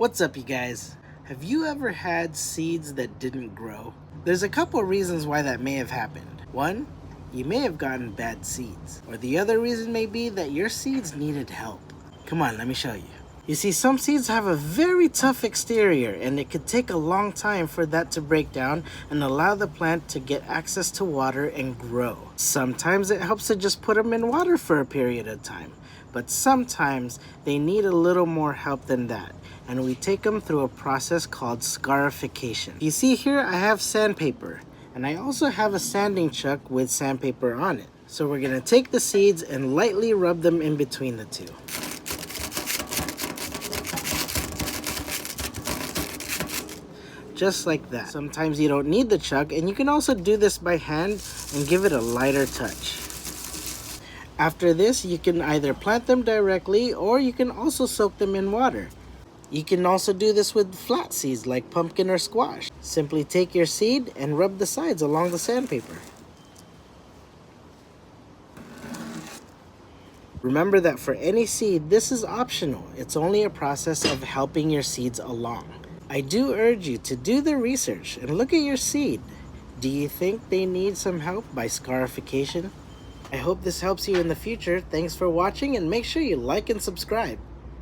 What's up, you guys? Have you ever had seeds that didn't grow? There's a couple reasons why that may have happened. One, you may have gotten bad seeds. Or the other reason may be that your seeds needed help. Come on, let me show you. You see, some seeds have a very tough exterior, and it could take a long time for that to break down and allow the plant to get access to water and grow. Sometimes it helps to just put them in water for a period of time, but sometimes they need a little more help than that, and we take them through a process called scarification. You see here I have sandpaper, and I also have a sanding chuck with sandpaper on it. So we're gonna take the seeds and lightly rub them in between the two. Just like that. Sometimes you don't need the chuck, and you can also do this by hand and give it a lighter touch. After this, you can either plant them directly, or you can also soak them in water. You can also do this with flat seeds like pumpkin or squash. Simply take your seed and rub the sides along the sandpaper. Remember that for any seed, this is optional. It's only a process of helping your seeds along. I do urge you to do the research and look at your seed. Do you think they need some help by scarification? I hope this helps you in the future. Thanks for watching, and make sure you like and subscribe.